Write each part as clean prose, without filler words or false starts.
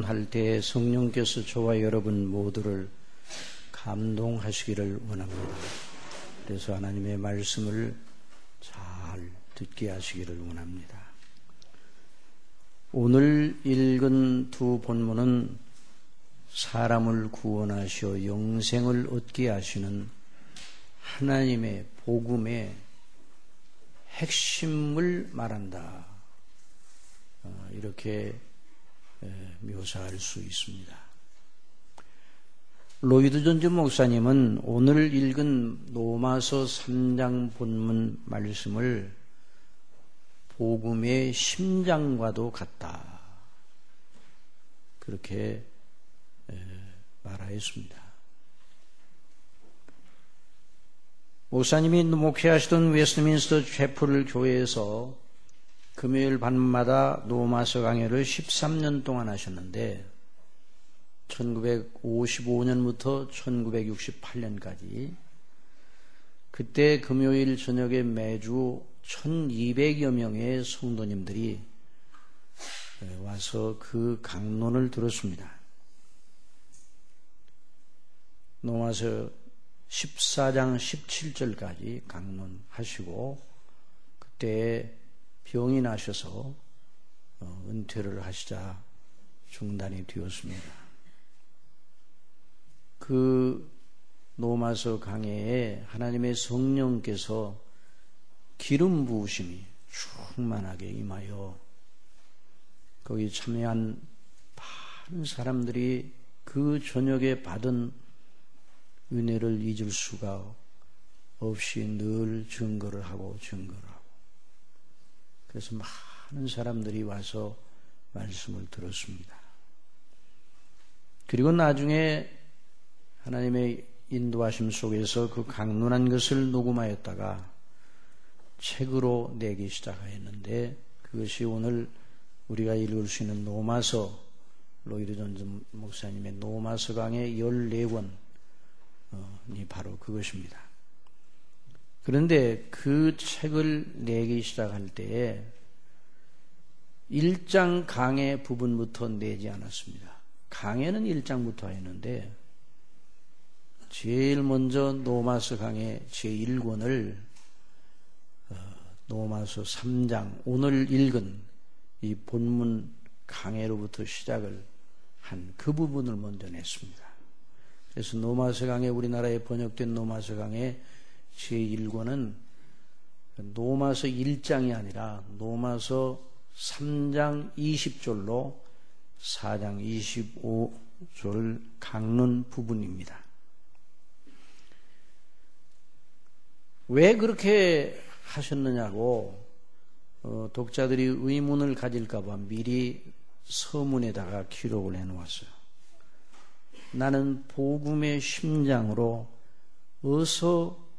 할 때 성령께서 저와 여러분 모두를 감동하시기를 원합니다. 그래서 하나님의 말씀을 잘 듣게 하시기를 원합니다. 오늘 읽은 두 본문은 사람을 구원하시어 영생을 얻게 하시는 하나님의 복음의 핵심을 말한다. 이렇게 묘사할 수 있습니다. 로이드 존즈 목사님은 오늘 읽은 로마서 3장 본문 말씀을 복음의 심장과도 같다. 그렇게 말하였습니다. 목사님이 목회하시던 웨스트민스터 채플 교회에서 금요일 밤마다 로마서 강해를 13년 동안 하셨는데 1955년부터 1968년까지 그때 금요일 저녁에 매주 1200여 명의 성도님들이 와서 그 강론을 들었습니다. 로마서 14장 17절까지 강론하시고 그때 병이 나셔서 은퇴를 하시자 중단이 되었습니다. 그 로마서 강해에 하나님의 성령께서 기름 부으심이 충만하게 임하여 거기 참여한 많은 사람들이 그 저녁에 받은 은혜를 잊을 수가 없이 늘 증거를 하고 그래서 많은 사람들이 와서 말씀을 들었습니다. 그리고 나중에 하나님의 인도하심 속에서 그 강론한 것을 녹음하였다가 책으로 내기 시작하였는데 그것이 오늘 우리가 읽을 수 있는 로마서, 로이드 존즈 목사님의 로마서 강의 14권이 바로 그것입니다. 그런데 그 책을 내기 시작할 때에 1장 강의 부분부터 내지 않았습니다. 강해는 1장부터 했는데 제일 먼저 로마서 강의 제1권을 로마서 3장 오늘 읽은 이 본문 강해로부터 시작을 한 그 부분을 먼저 냈습니다. 그래서 로마서 강해 우리나라에 번역된 로마서 강해 제1권은 로마서 1장이 아니라 로마서 3장 20절로 4장 25절 강론 부분입니다. 왜 그렇게 하셨느냐고 독자들이 의문을 가질까 봐 미리 서문에다가 기록을 해놓았어요. 나는 복음의 심장으로 어서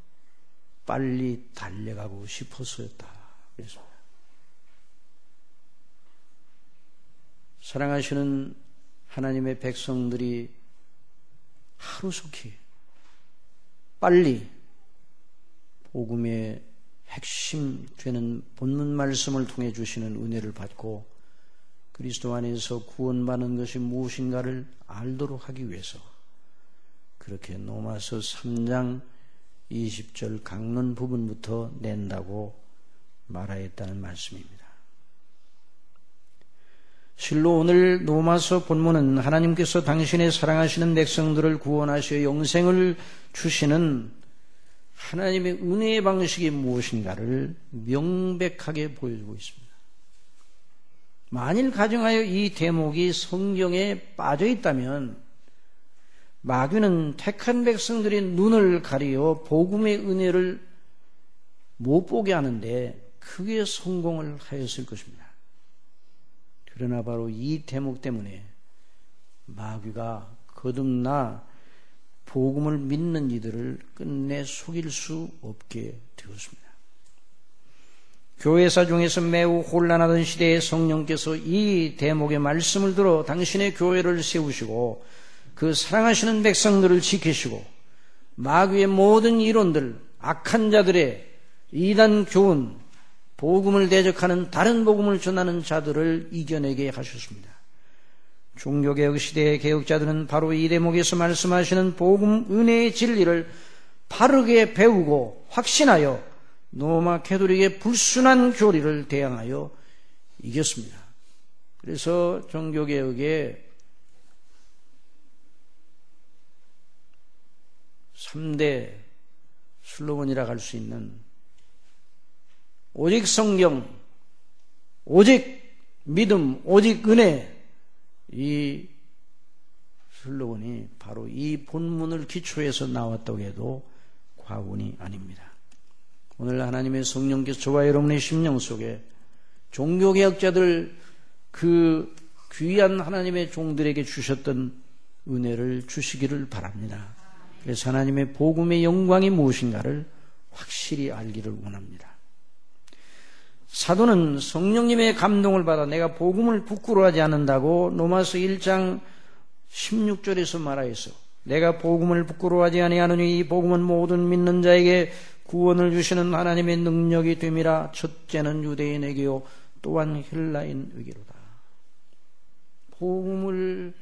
빨리 달려가고 싶어서였다. 그랬습니다. 사랑하시는 하나님의 백성들이 하루속히 빨리 복음의 핵심 되는 본문 말씀을 통해 주시는 은혜를 받고 그리스도 안에서 구원받는 것이 무엇인가를 알도록 하기 위해서 그렇게 로마서 3장 20절 강론 부분부터 낸다고 말하였다는 말씀입니다. 실로 오늘 로마서 본문은 하나님께서 당신의 사랑하시는 백성들을 구원하시어 영생을 주시는 하나님의 은혜의 방식이 무엇인가를 명백하게 보여주고 있습니다. 만일 가정하여 이 대목이 성경에 빠져 있다면 마귀는 택한 백성들의 눈을 가리어 복음의 은혜를 못 보게 하는데 크게 성공을 하였을 것입니다. 그러나 바로 이 대목 때문에 마귀가 거듭나 복음을 믿는 이들을 끝내 속일 수 없게 되었습니다. 교회사 중에서 매우 혼란하던 시대에 성령께서 이 대목의 말씀을 들어 당신의 교회를 세우시고 그 사랑하시는 백성들을 지키시고 마귀의 모든 이론들, 악한 자들의 이단 교훈, 복음을 대적하는 다른 복음을 전하는 자들을 이겨내게 하셨습니다. 종교개혁 시대의 개혁자들은 바로 이 대목에서 말씀하시는 복음 은혜의 진리를 바르게 배우고 확신하여 로마 캐톨릭의 불순한 교리를 대항하여 이겼습니다. 그래서 종교개혁의 3대 슬로건이라 할 수 있는 오직 성경, 오직 믿음, 오직 은혜, 이 슬로건이 바로 이 본문을 기초해서 나왔다고 해도 과언이 아닙니다. 오늘 하나님의 성령께서 저와 여러분의 심령 속에 종교개혁자들 그 귀한 하나님의 종들에게 주셨던 은혜를 주시기를 바랍니다. 그래서 하나님의 복음의 영광이 무엇인가를 확실히 알기를 원합니다. 사도는 성령님의 감동을 받아 내가 복음을 부끄러워하지 않는다고 로마서 1장 16절에서 말하였어. 내가 복음을 부끄러워하지 아니하느니 이 복음은 모든 믿는 자에게 구원을 주시는 하나님의 능력이 됨이라. 첫째는 유대인에게요 또한 헬라인에게로다. 복음을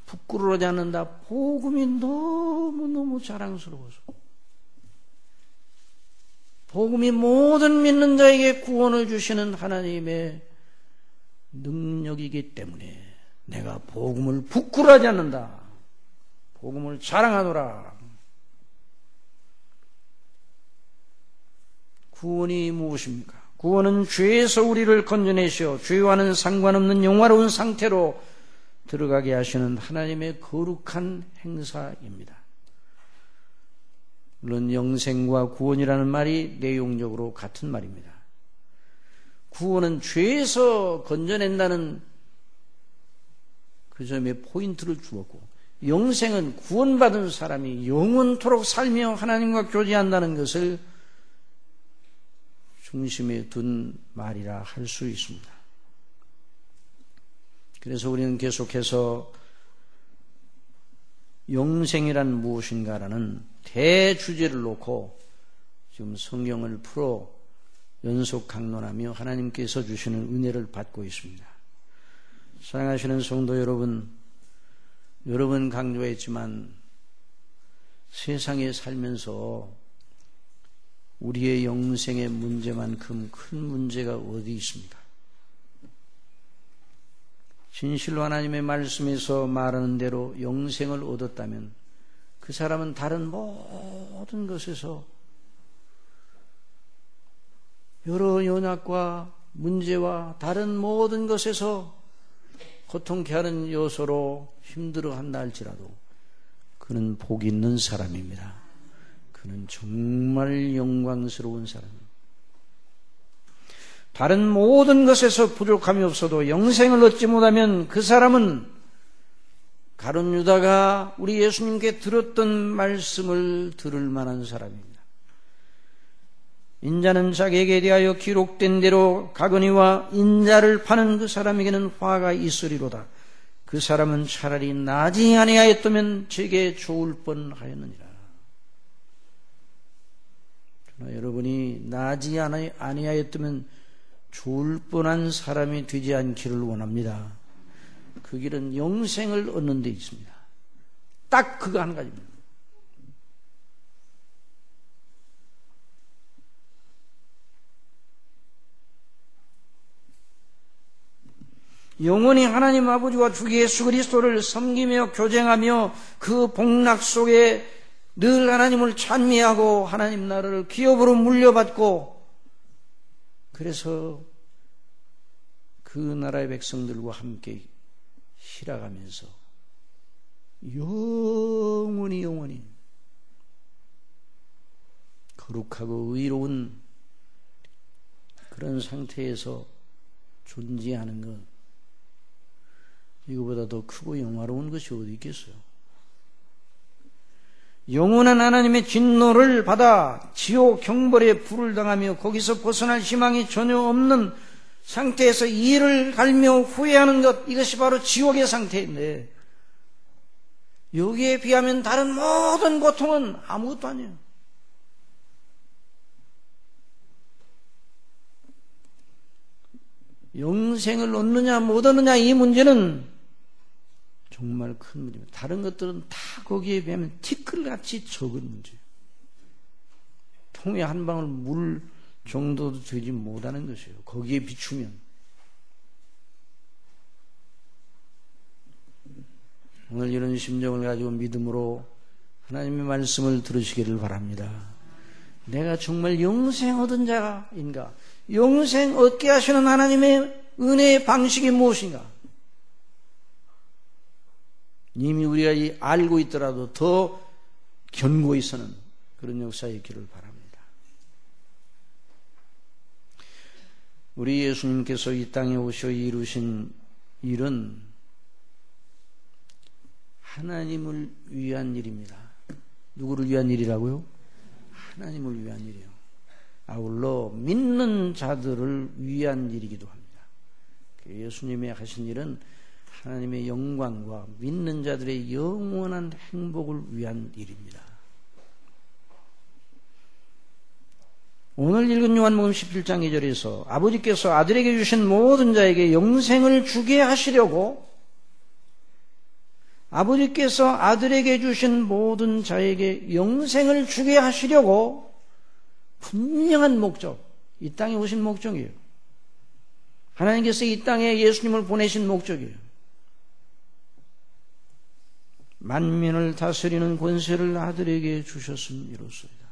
부끄러워하지 않는다. 복음이 너무너무 자랑스러워서 복음이 모든 믿는 자에게 구원을 주시는 하나님의 능력이기 때문에 내가 복음을 부끄러워하지 않는다. 복음을 자랑하노라. 구원이 무엇입니까? 구원은 죄에서 우리를 건져내시어 죄와는 상관없는 영화로운 상태로 들어가게 하시는 하나님의 거룩한 행사입니다. 물론 영생과 구원이라는 말이 내용적으로 같은 말입니다. 구원은 죄에서 건져낸다는 그 점에 포인트를 주었고, 영생은 구원받은 사람이 영원토록 살며 하나님과 교제한다는 것을 중심에 둔 말이라 할 수 있습니다. 그래서 우리는 계속해서 영생이란 무엇인가라는 대주제를 놓고 지금 성경을 풀어 연속 강론하며 하나님께서 주시는 은혜를 받고 있습니다. 사랑하시는 성도 여러분, 여러 번 강조했지만 세상에 살면서 우리의 영생의 문제만큼 큰 문제가 어디 있습니까? 진실로 하나님의 말씀에서 말하는 대로 영생을 얻었다면 그 사람은 다른 모든 것에서 여러 연약과 문제와 다른 모든 것에서 고통케 하는 요소로 힘들어한다 할지라도 그는 복이 있는 사람입니다. 그는 정말 영광스러운 사람입니다. 다른 모든 것에서 부족함이 없어도 영생을 얻지 못하면 그 사람은 가룟 유다가 우리 예수님께 들었던 말씀을 들을 만한 사람입니다. 인자는 자기에게 대하여 기록된 대로 가거니와 인자를 파는 그 사람에게는 화가 있으리로다. 그 사람은 차라리 나지 아니하였다면 제게 좋을 뻔하였느니라. 그러나 여러분이 나지 아니하였다면 좋을 뻔한 사람이 되지 않기를 원합니다. 그 길은 영생을 얻는 데 있습니다. 딱 그거 한 가지입니다. 영원히 하나님 아버지와 주 예수 그리스도를 섬기며 교쟁하며 그 복락 속에 늘 하나님을 찬미하고 하나님 나라를 기업으로 물려받고, 그래서 그 나라의 백성들과 함께 실어가면서 영원히 거룩하고 의로운 그런 상태에서 존재하는 것, 이거보다 더 크고 영화로운 것이 어디 있겠어요? 영원한 하나님의 진노를 받아 지옥 형벌에 불을 당하며 거기서 벗어날 희망이 전혀 없는 상태에서 이를 갈며 후회하는 것, 이것이 바로 지옥의 상태인데, 여기에 비하면 다른 모든 고통은 아무것도 아니에요. 영생을 얻느냐 못 얻느냐 이 문제는 정말 큰 문제입니다. 다른 것들은 다 거기에 비하면 티끌같이 적은 문제예요. 통에 한 방울 물 정도도 되지 못하는 것이에요. 거기에 비추면. 오늘 이런 심정을 가지고 믿음으로 하나님의 말씀을 들으시기를 바랍니다. 내가 정말 영생 얻은 자인가? 영생 얻게 하시는 하나님의 은혜의 방식이 무엇인가? 이미 우리가 알고 있더라도 더 견고히 서는 그런 역사에 있기를 바랍니다. 우리 예수님께서 이 땅에 오셔 이루신 일은 하나님을 위한 일입니다. 누구를 위한 일이라고요? 하나님을 위한 일이요. 아울러 믿는 자들을 위한 일이기도 합니다. 예수님이 하신 일은 하나님의 영광과 믿는 자들의 영원한 행복을 위한 일입니다. 오늘 읽은 요한복음 17장 2절에서 아버지께서 아들에게 주신 모든 자에게 영생을 주게 하시려고, 아버지께서 아들에게 주신 모든 자에게 영생을 주게 하시려고 분명한 목적, 이 땅에 오신 목적이에요. 하나님께서 이 땅에 예수님을 보내신 목적이에요. 만민을 다스리는 권세를 아들에게 주셨음이로소이다.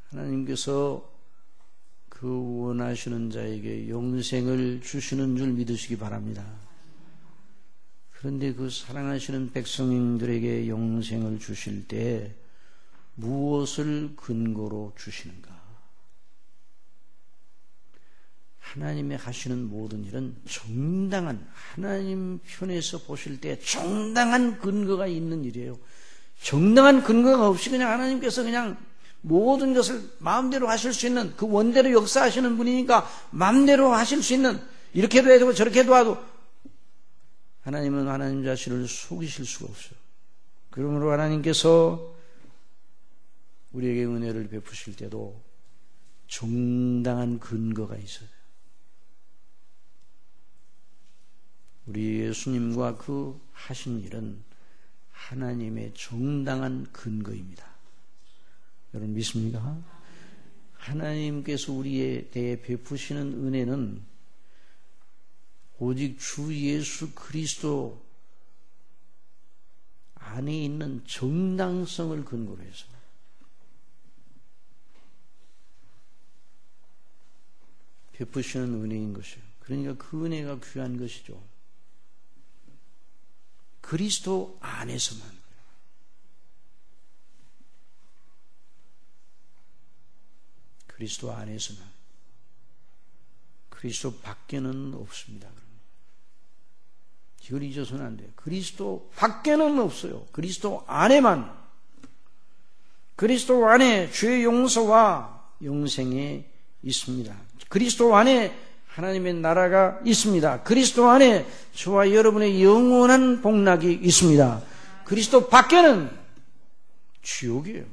하나님께서 그 원하시는 자에게 영생을 주시는 줄 믿으시기 바랍니다. 그런데 그 사랑하시는 백성들에게 영생을 주실 때 무엇을 근거로 주시는가? 하나님의 하시는 모든 일은 정당한, 하나님 편에서 보실 때 정당한 근거가 있는 일이에요. 정당한 근거가 없이 그냥 하나님께서 그냥 모든 것을 마음대로 하실 수 있는, 그 원대로 역사하시는 분이니까 마음대로 하실 수 있는, 이렇게도 해도 저렇게도 하도, 하나님은 하나님 자신을 속이실 수가 없어요. 그러므로 하나님께서 우리에게 은혜를 베푸실 때도 정당한 근거가 있어요. 우리 예수님과 그 하신 일은 하나님의 정당한 근거입니다. 여러분 믿습니까? 하나님께서 우리에 대해 베푸시는 은혜는 오직 주 예수 그리스도 안에 있는 정당성을 근거로 해서 베푸시는 은혜인 것이에요. 그러니까 그 은혜가 귀한 것이죠. 그리스도 안에서만. 그리스도 안에서만. 그리스도 밖에는 없습니다. 이걸 잊어서는 안 돼요. 그리스도 밖에는 없어요. 그리스도 안에만. 그리스도 안에 죄의 용서와 영생이 있습니다. 그리스도 안에 하나님의 나라가 있습니다. 그리스도 안에 저와 여러분의 영원한 복락이 있습니다. 그리스도 밖에는 지옥이에요.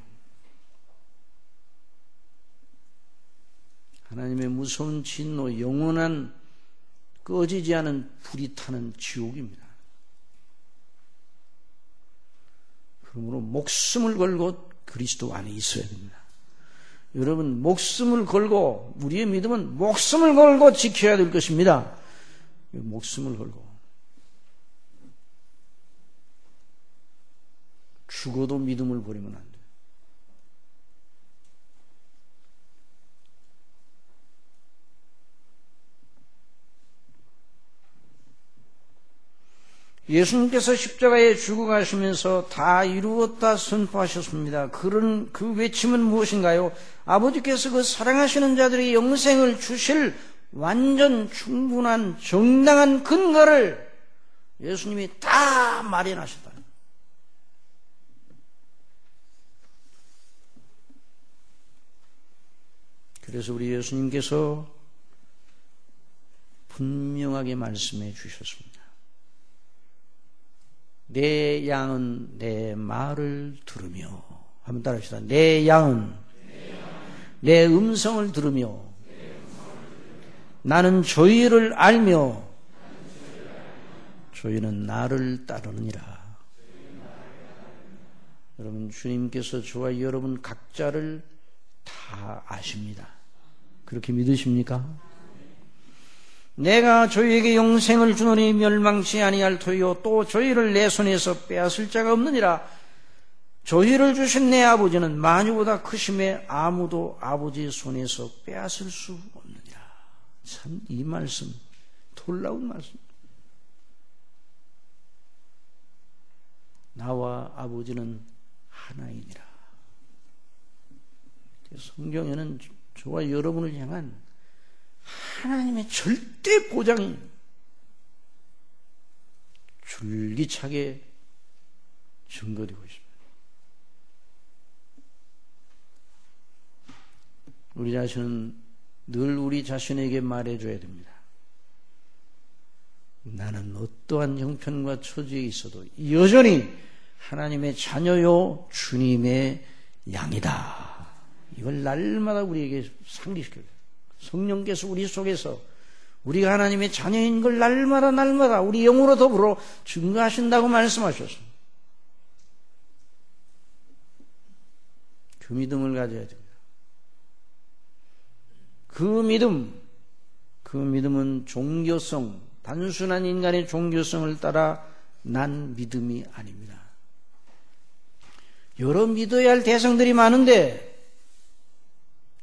하나님의 무서운 진노, 영원한 꺼지지 않은 불이 타는 지옥입니다. 그러므로 목숨을 걸고 그리스도 안에 있어야 됩니다. 여러분, 목숨을 걸고, 우리의 믿음은 목숨을 걸고 지켜야 될 것입니다. 목숨을 걸고. 죽어도 믿음을 버리면 안 돼요. 예수님께서 십자가에 죽어가시면서 다 이루었다 선포하셨습니다. 그런 그 외침은 무엇인가요? 아버지께서 그 사랑하시는 자들에게 영생을 주실 완전 충분한 정당한 근거를 예수님이 다 마련하셨다. 그래서 우리 예수님께서 분명하게 말씀해 주셨습니다. 내 양은 내 말을 들으며, 한번 따라합시다. 내 양은 내 음성을 들으며 나는 저희를 알며 저희는 나를 따르느니라. 여러분, 주님께서 저와 여러분 각자를 다 아십니다. 그렇게 믿으십니까? 내가 저희에게 영생을 주노니 멸망치 아니할 터이요 또 저희를 내 손에서 빼앗을 자가 없느니라. 저희를 주신 내 아버지는 만유보다 크심에 아무도 아버지의 손에서 빼앗을 수 없느니라. 참 이 말씀 놀라운 말씀. 나와 아버지는 하나이니라. 성경에는 저와 여러분을 향한 하나님의 절대 보장이 줄기차게 증거되고 있습니다. 우리 자신은 늘 우리 자신에게 말해줘야 됩니다. 나는 어떠한 형편과 처지에 있어도 여전히 하나님의 자녀요 주님의 양이다. 이걸 날마다 우리에게 상기시켜야 돼요. 성령께서 우리 속에서 우리가 하나님의 자녀인 걸 날마다 우리 영으로 더불어 증거하신다고 말씀하셨습니다. 그 믿음을 가져야 됩니다. 그 믿음은 종교성, 단순한 인간의 종교성을 따라 난 믿음이 아닙니다. 여러 믿어야 할 대상들이 많은데,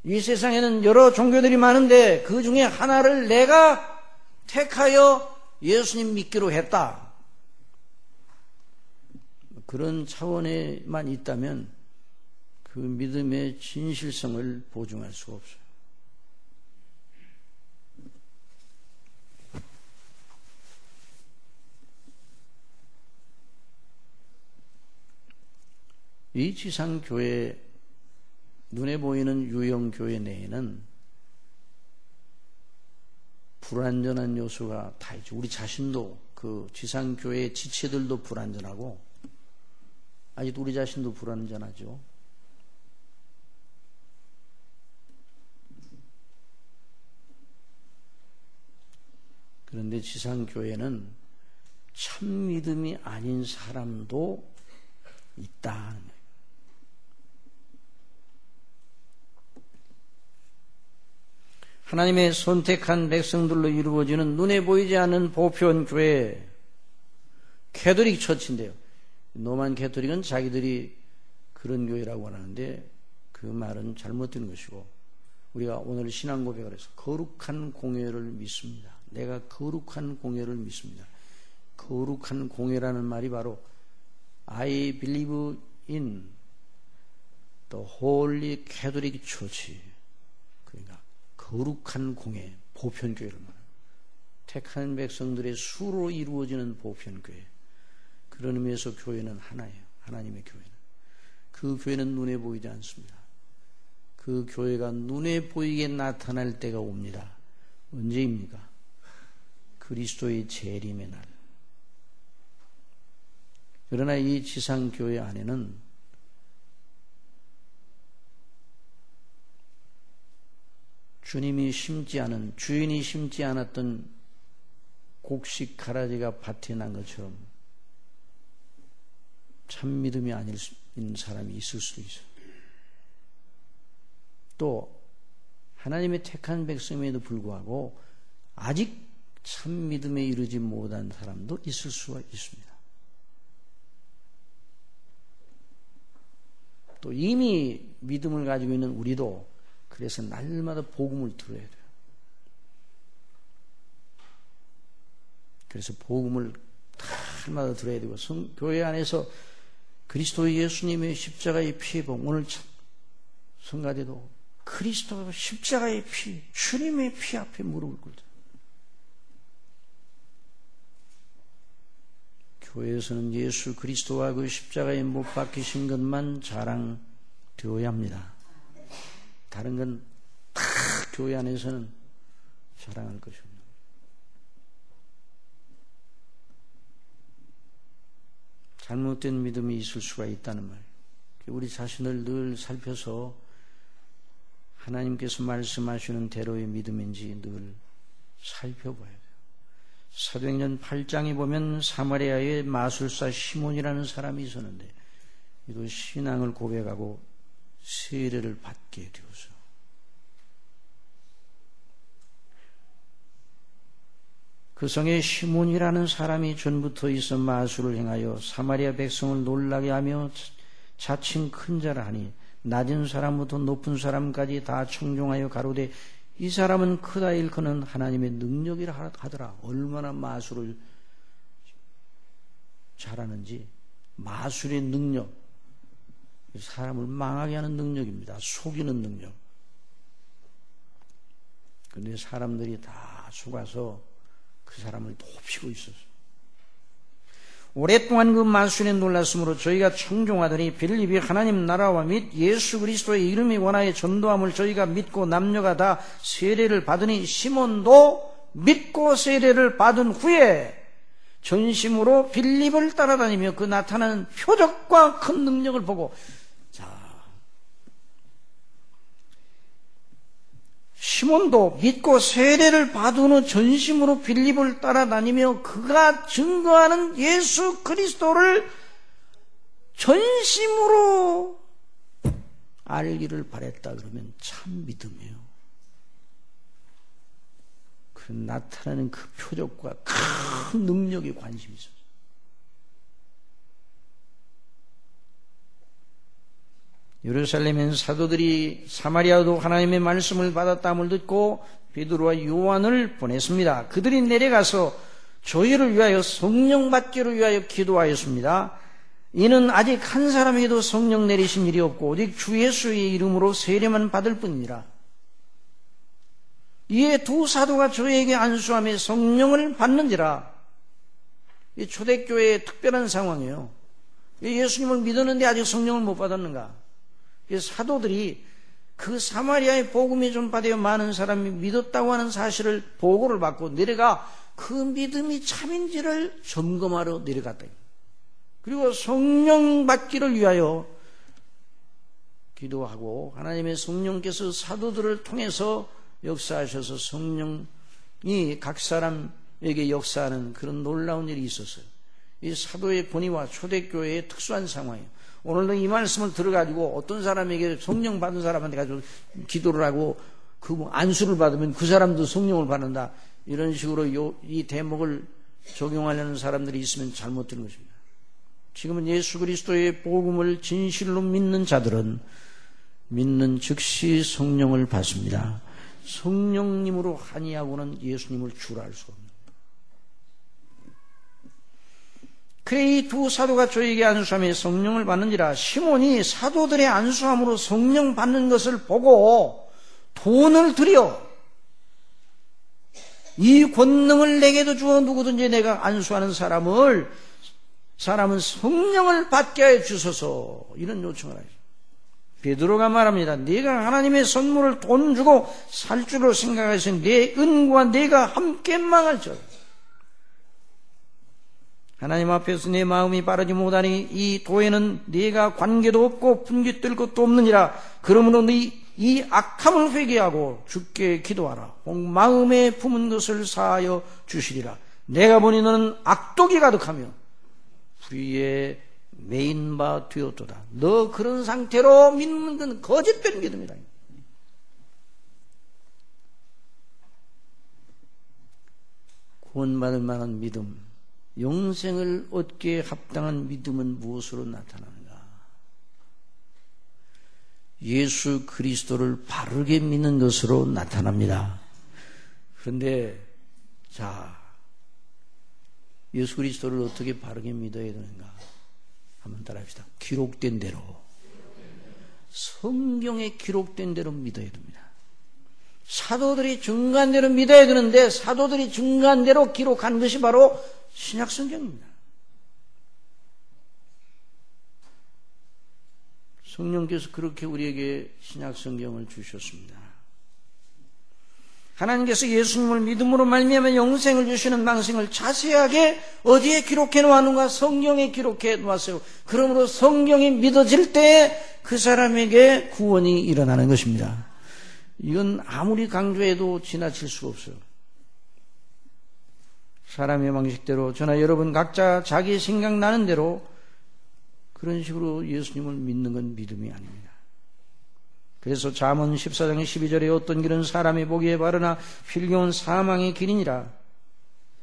이 세상에는 여러 종교들이 많은데 그 중에 하나를 내가 택하여 예수님 믿기로 했다. 그런 차원에만 있다면 그 믿음의 진실성을 보증할 수가 없어요. 이 지상교회, 눈에 보이는 유형교회 내에는 불완전한 요소가 다 있죠. 우리 자신도, 그 지상교회의 지체들도 불완전하고 아직도 우리 자신도 불완전하죠. 그런데 지상교회는 참 믿음이 아닌 사람도 있다. 하나님의 선택한 백성들로 이루어지는 눈에 보이지 않는 보편교회, 캐톨릭 처치인데요. 노만 캐톨릭은 자기들이 그런 교회라고 하는데 그 말은 잘못된 것이고, 우리가 오늘 신앙 고백을 해서 거룩한 공회를 믿습니다. 내가 거룩한 공회를 믿습니다. 거룩한 공회라는 말이 바로 I believe in the Holy Catholic Church. 그러니까 거룩한 공회, 보편교회를 말합니다. 택한 백성들의 수로 이루어지는 보편교회. 그런 의미에서 교회는 하나예요. 하나님의 교회는. 그 교회는 눈에 보이지 않습니다. 그 교회가 눈에 보이게 나타날 때가 옵니다. 언제입니까? 그리스도의 재림의 날. 그러나 이 지상교회 안에는 주님이 심지 않은, 주인이 심지 않았던 곡식 가라지가 밭에 난 것처럼 참 믿음이 아닌 사람이 있을 수도 있어요. 또 하나님의 택한 백성임에도 불구하고 아직 참 믿음에 이르지 못한 사람도 있을 수가 있습니다. 또 이미 믿음을 가지고 있는 우리도 그래서 날마다 복음을 들어야 돼요. 그래서 복음을 날마다 들어야 되고, 교회 안에서 그리스도 예수님의 십자가의 피의 복음, 오늘 성가대도 그리스도 십자가의 피, 주님의 피 앞에 무릎을 꿇자. 교회에서는 예수 그리스도와 그 십자가에 못 박히신 것만 자랑되어야 합니다. 다른 건 다 교회 안에서는 자랑할 것이 없는 거예요. 잘못된 믿음이 있을 수가 있다는 말. 우리 자신을 늘 살펴서 하나님께서 말씀하시는 대로의 믿음인지 늘 살펴봐야 돼요. 사도행전 8장에 보면 사마리아의 마술사 시몬이라는 사람이 있었는데 이도 신앙을 고백하고 세례를 받게 되어서 그 성에 시몬이라는 사람이 전부터 있어 마술을 행하여 사마리아 백성을 놀라게 하며 자칭 큰 자라 하니 낮은 사람부터 높은 사람까지 다 청종하여 가로되 이 사람은 크다 일컫는 하나님의 능력이라 하더라. 얼마나 마술을 잘하는지. 마술의 능력, 사람을 망하게 하는 능력입니다. 속이는 능력. 그런데 사람들이 다 속아서 그 사람을 높이고 있었어요. 오랫동안 그 마술에 놀랐으므로 저희가 청종하더니 빌립이 하나님 나라와 및 예수 그리스도의 이름이 원하여 전도함을 저희가 믿고 남녀가 다 세례를 받으니 시몬도 믿고 세례를 받은 후에 전심으로 빌립을 따라다니며 그 나타나는 표적과 큰 능력을 보고 시몬도 믿고 세례를 받은 후 전심으로 빌립을 따라다니며 그가 증거하는 예수 그리스도를 전심으로 알기를 바랬다 그러면 참 믿음이에요. 그 나타나는 그 표적과 큰 능력에 관심이 있어요. 예루살렘엔 사도들이 사마리아도 하나님의 말씀을 받았다함을 듣고 베드로와 요한을 보냈습니다. 그들이 내려가서 저희를 위하여 성령 받기를 위하여 기도하였습니다. 이는 아직 한 사람에게도 성령 내리신 일이 없고 오직 주 예수의 이름으로 세례만 받을 뿐이니라. 이에 두 사도가 저에게 안수하며 성령을 받는지라. 이 초대교회의 특별한 상황이에요. 예수님을 믿었는데 아직 성령을 못 받았는가? 사도들이 그 사마리아의 복음이 전파되어 많은 사람이 믿었다고 하는 사실을 보고를 받고 내려가 그 믿음이 참인지를 점검하러 내려갔다. 그리고 성령 받기를 위하여 기도하고 하나님의 성령께서 사도들을 통해서 역사하셔서 성령이 각 사람에게 역사하는 그런 놀라운 일이 있었어요. 이 사도의 권위와 초대교회의 특수한 상황이에요. 오늘도 이 말씀을 들어가지고 어떤 사람에게 성령 받은 사람한테 가지고 기도를 하고 그 안수를 받으면 그 사람도 성령을 받는다. 이런 식으로 이 대목을 적용하려는 사람들이 있으면 잘못된 것입니다. 지금은 예수 그리스도의 복음을 진실로 믿는 자들은 믿는 즉시 성령을 받습니다. 성령님으로 아니하고는 예수님을 주라 할 수가 없습니다. 그래 이 두 사도가 저에게 안수하며 성령을 받는지라. 시몬이 사도들의 안수함으로 성령 받는 것을 보고 돈을 들여 이 권능을 내게도 주어 누구든지 내가 안수하는 사람은 성령을 받게 하여 주소서 이런 요청을 하죠. 베드로가 말합니다. 네가 하나님의 선물을 돈 주고 살 줄로 생각하시니 내 은과 내가 함께 망할지어다. 하나님 앞에서 내 마음이 바르지 못하니 이 도에는 네가 관계도 없고 분깃될 것도 없느니라. 그러므로 이 악함을 회개하고 주께 기도하라. 혹 마음에 품은 것을 사하여 주시리라. 내가 보니 너는 악독이 가득하며 불의에 매인 바 되었도다. 너 그런 상태로 믿는 건 거짓된 믿음이다. 구원받을 만한 믿음, 영생을 얻기에 합당한 믿음은 무엇으로 나타나는가? 예수 그리스도를 바르게 믿는 것으로 나타납니다. 그런데 예수 그리스도를 어떻게 바르게 믿어야 되는가? 한번 따라합시다. 기록된 대로, 성경에 기록된 대로 믿어야 됩니다. 사도들이 증거한 대로 믿어야 되는데 사도들이 증거한 대로 기록한 것이 바로 신약성경입니다. 성령께서 그렇게 우리에게 신약성경을 주셨습니다. 하나님께서 예수님을 믿음으로 말미암아 영생을 주시는 방식을 자세하게 어디에 기록해 놓았는가? 성경에 기록해 놓았어요. 그러므로 성경이 믿어질 때 그 사람에게 구원이 일어나는 것입니다. 이건 아무리 강조해도 지나칠 수가 없어요. 사람의 방식대로 저나 여러분 각자 자기 생각나는 대로 그런 식으로 예수님을 믿는 건 믿음이 아닙니다. 그래서 잠언 14장 12절에 어떤 길은 사람이 보기에 바르나 필경은 사망의 길이니라.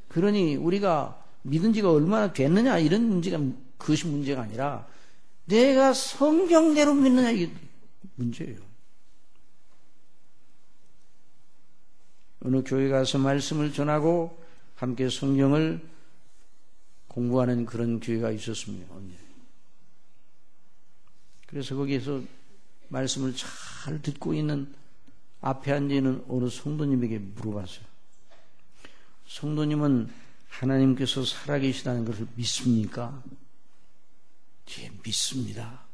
그러니 우리가 믿은 지가 얼마나 됐느냐 이런 문제가 그것이 문제가 아니라 내가 성경대로 믿느냐 이게 문제예요. 어느 교회 가서 말씀을 전하고 함께 성경을 공부하는 그런 교회가 있었습니다. 그래서 거기에서 말씀을 잘 듣고 있는 앞에 앉아있는 어느 성도님에게 물어봤어요. 성도님은 하나님께서 살아계시다는 것을 믿습니까? 예, 믿습니다.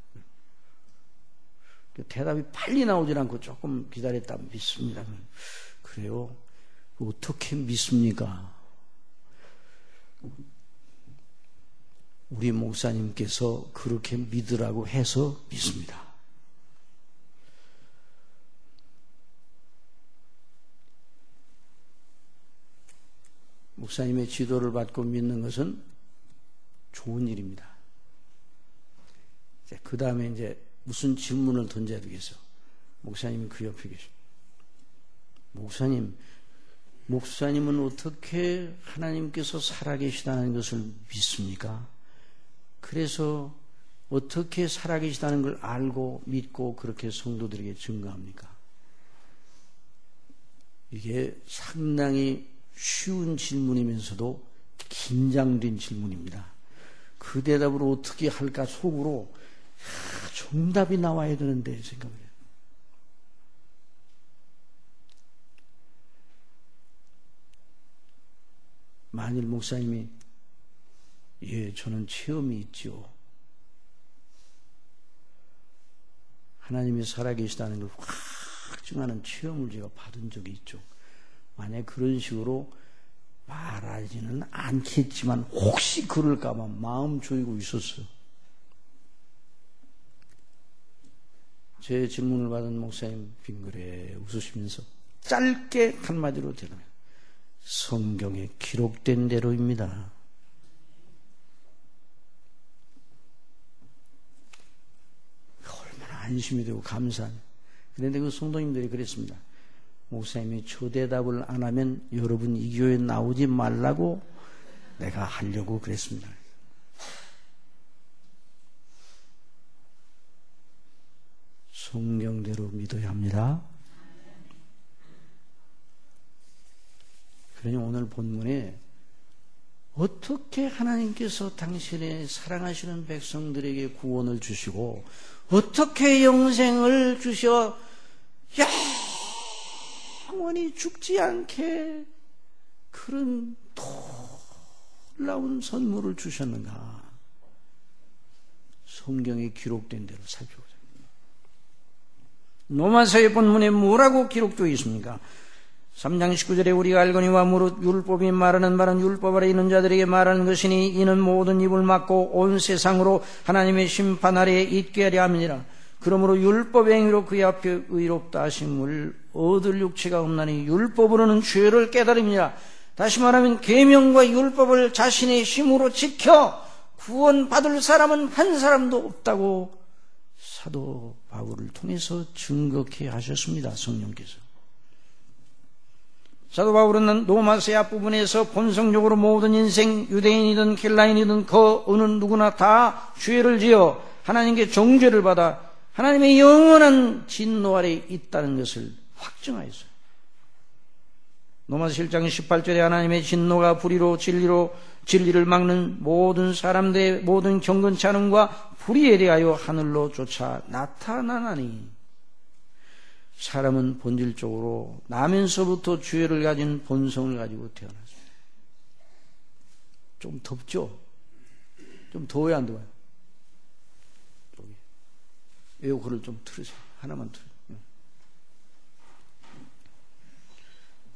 대답이 빨리 나오질 않고 조금 기다렸다. 믿습니다. 그래요? 어떻게 믿습니까? 우리 목사님께서 그렇게 믿으라고 해서 믿습니다. 목사님의 지도를 받고 믿는 것은 좋은 일입니다. 그 다음에 이제 무슨 질문을 던져야 되겠어요? 목사님이 그 옆에 계십니다. 목사님은 어떻게 하나님께서 살아계시다는 것을 믿습니까? 그래서 어떻게 살아계시다는 걸 알고 믿고 그렇게 성도들에게 증거합니까? 이게 상당히 쉬운 질문이면서도 긴장된 질문입니다. 그 대답을 어떻게 할까 속으로 정답이 나와야 되는데 생각해요. 만일 목사님이 예, 저는 체험이 있죠. 하나님이 살아계시다는 걸 확증하는 체험을 제가 받은 적이 있죠. 만약 그런 식으로 말하지는 않겠지만 혹시 그럴까봐 마음 조이고 있었어요. 제 질문을 받은 목사님 빙그레 웃으시면서 짧게 한마디로 대답해요. 성경에 기록된 대로입니다. 얼마나 안심이 되고 감사하냐. 그런데 그 성도님들이 그랬습니다. 목사님이 저 대답을 안 하면 여러분 이 교회에 나오지 말라고 내가 하려고 그랬습니다. 성경대로 믿어야 합니다. 그러니 오늘 본문에 어떻게 하나님께서 당신의 사랑하시는 백성들에게 구원을 주시고 어떻게 영생을 주셔 영원히 죽지 않게 그런 놀라운 선물을 주셨는가? 성경에 기록된 대로 살펴보자. 로마서의 본문에 뭐라고 기록되어 있습니까? 3장 19절에 우리가 알거니와 무릇 율법이 말하는 말은 율법 아래 있는 자들에게 말하는 것이니 이는 모든 입을 막고 온 세상으로 하나님의 심판 아래에 있게 하려 함이니라. 그러므로 율법의 행위로 그의 앞에 의롭다 하심을 얻을 육체가 없나니 율법으로는 죄를 깨달음이라. 다시 말하면 계명과 율법을 자신의 힘으로 지켜 구원받을 사람은 한 사람도 없다고 사도 바울을 통해서 증거케 하셨습니다. 성령께서. 사도 바울은 로마서의 앞부분에서 본성적으로 모든 인생 유대인이든 헬라인이든 그 어느 누구나 다 죄를 지어 하나님께 정죄를 받아 하나님의 영원한 진노 아래 있다는 것을 확증하였어요. 로마서 7장 18절에 하나님의 진노가 불의로 진리를 막는 모든 사람들의 모든 경건치 않음과 불의에 대하여 하늘로 쫓아 나타나나니 사람은 본질적으로 나면서부터 죄를 가진 본성을 가지고 태어났습니다. 좀 덥죠? 좀 더워요, 안 더워요? 여기. 에어컨을 좀 틀으세요. 하나만 틀어요.